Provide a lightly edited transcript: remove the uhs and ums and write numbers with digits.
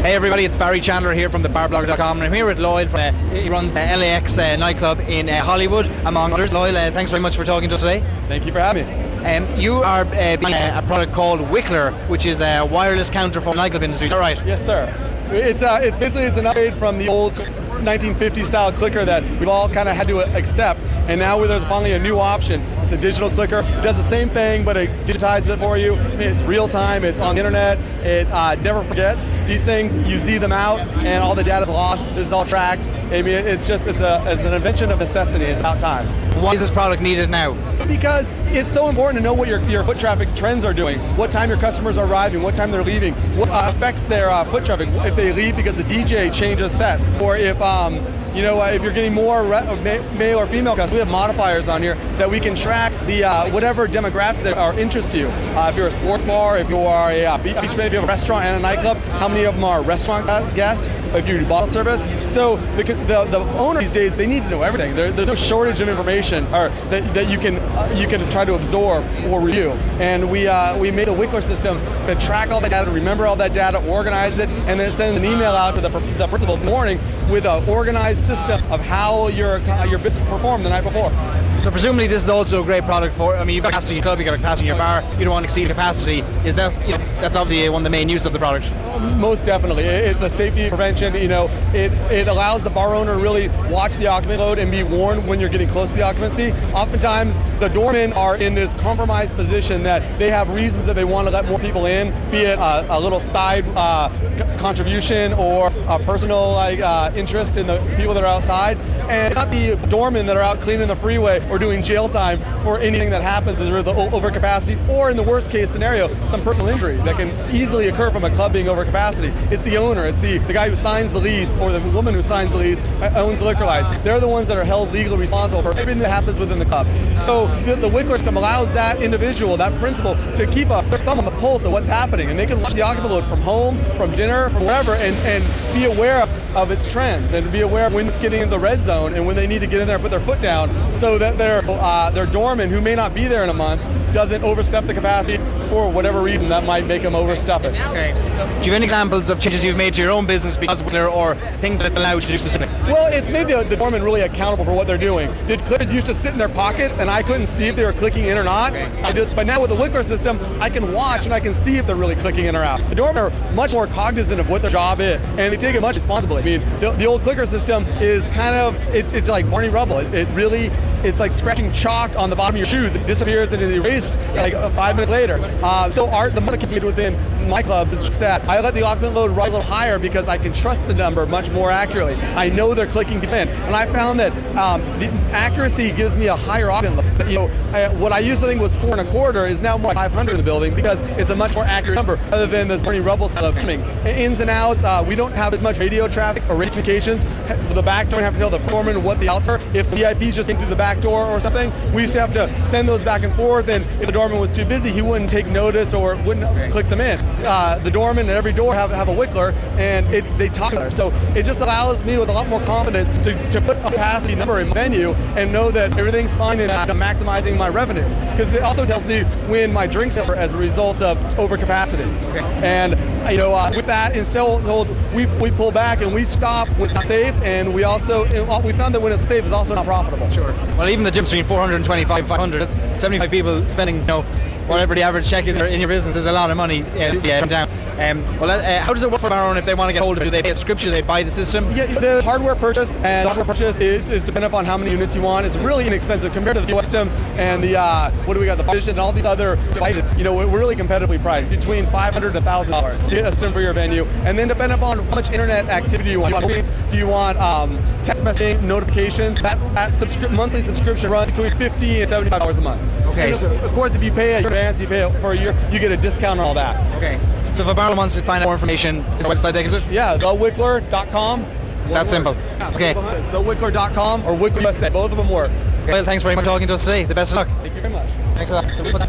Hey everybody, it's Barry Chandler here from thebarblogger.com, and I'm here with Lloyd. He runs LAX nightclub in Hollywood, among others. Lloyd, thanks very much for talking to us today. Thank you for having me. You are building a product called Wickler, which is a wireless counter for the nightclub industry. Is that right? Yes, sir. It's basically an upgrade from the old 1950s style clicker that we've all kind of had to accept, and now there's finally a new option. It's a digital clicker. It does the same thing, but it digitizes it for you. It's real time. It's on the internet. It never forgets. These things, you see them out, and all the data's lost. This is all tracked. I mean, it's an invention of necessity. It's about time. Why is this product needed now? Because it's so important to know what your foot traffic trends are doing, what time your customers are arriving, what time they're leaving, what affects their foot traffic, if they leave because the DJ changes sets, or if if you're getting more male or female customers. We have modifiers on here that we can track the whatever demographics that are interest to you. If you're a sports bar, if you are a beach band, if you have a restaurant and a nightclub, how many of them are restaurant guests? If you do bottle service. So the owner these days, they need to know everything. There's no shortage of information or that you can try to absorb or review. And we made the Wickler system to track all that data, remember all that data, organize it, and then send an email out to the principal in the morning with an organized system of how your business performed the night before. So presumably this is also a great product for, you've got capacity in your club, you've got capacity in your bar, you don't want to exceed capacity. Is that, that's obviously one of the main uses of the product? Most definitely. It's a safety prevention. It allows the bar owner to really watch the occupant load and be warned when you're getting close to the occupancy. Oftentimes the doormen are in this compromised position that they have reasons that they want to let more people in, be it a little side contribution or a personal interest in the people that are outside. And it's not the doormen that are out cleaning the freeway or doing jail time for anything that happens as a result of overcapacity, or in the worst case scenario, some personal injury that can easily occur from a club being over capacity. It's the owner, it's the guy who signs the lease, or the woman who signs the lease, owns the liquor license. They're the ones that are held legally responsible for everything that happens within the club. So the Wickler system allows that individual, that principal, to keep their thumb on the pulse of what's happening, and they can watch the occupant load from home, from dinner, from wherever, and be aware of its trends, and be aware of when it's getting in the red zone and when they need to get in there and put their foot down, so that their doorman, who may not be there in a month, doesn't overstep the capacity for whatever reason that might make them overstep it. Okay. Do you have any examples of changes you've made to your own business because of Wickler, or things that it's allowed you to do specifically? Well, it's made the doorman really accountable for what they're doing. The clickers used to sit in their pockets, and I couldn't see if they were clicking in or not. But now with the Wickler system, I can watch and I can see if they're really clicking in or out. The doormen are much more cognizant of what their job is, and they take it much responsibly. I mean, the old clicker system is kind of, it's like Barney Rubble. It's like scratching chalk on the bottom of your shoes. It disappears and is erased like 5 minutes later. The more that within my clubs is just that I let the occupant load run a little higher because I can trust the number much more accurately. I know they're clicking in, and I found that the accuracy gives me a higher occupant load. What I used to think was 4 1/4 is now more like 500 in the building, because it's a much more accurate number other than this Barney Rubble stuff coming. Ins and outs, we don't have as much radio traffic or radio communications. The back door, we have to tell the foreman what the outs are. If the VIPs just came through the back door or something, we used to have to send those back and forth, and if the doorman was too busy, he wouldn't take notice or wouldn't click them in. The doorman at every door have a Wickler, and they talk together. So it just allows me with a lot more confidence to put a capacity number in my venue and know that everything's fine and I'm maximizing my revenue. Because it also tells me when my drinks suffer as a result of overcapacity. Okay. And with that, we pull back and we stop when it's not safe, and we found that when it's safe, it's also not profitable. Sure. Well, even the difference between 425 and 500, that's 75 people spending, whatever the average check is in your business, is a lot of money down. How does it work for our own if they want to get hold of it? Do they pay a subscription? Do they buy the system? Yeah, the hardware purchase and software purchase is dependent upon how many units you want. It's really inexpensive compared to the US systems and the Partition and all these other devices. We're really competitively priced, between $500 to $1,000 to get a system for your venue. And then depending upon how much internet activity you want. Do you want text messaging, notifications? That monthly subscription runs between $50 and $75 a month. Okay. So of course, if you pay in advance, you pay it for a year, you get a discount on all that. Okay. So if a bar wants to find out more information, is the website they visit? Yeah, thewickler.com. It's that simple. Yeah, okay. Thewickler.com or Wickler USA. Both of them work. Okay. Well, thanks very much for talking to us today. The best of luck. Thank you very much. Thanks a lot.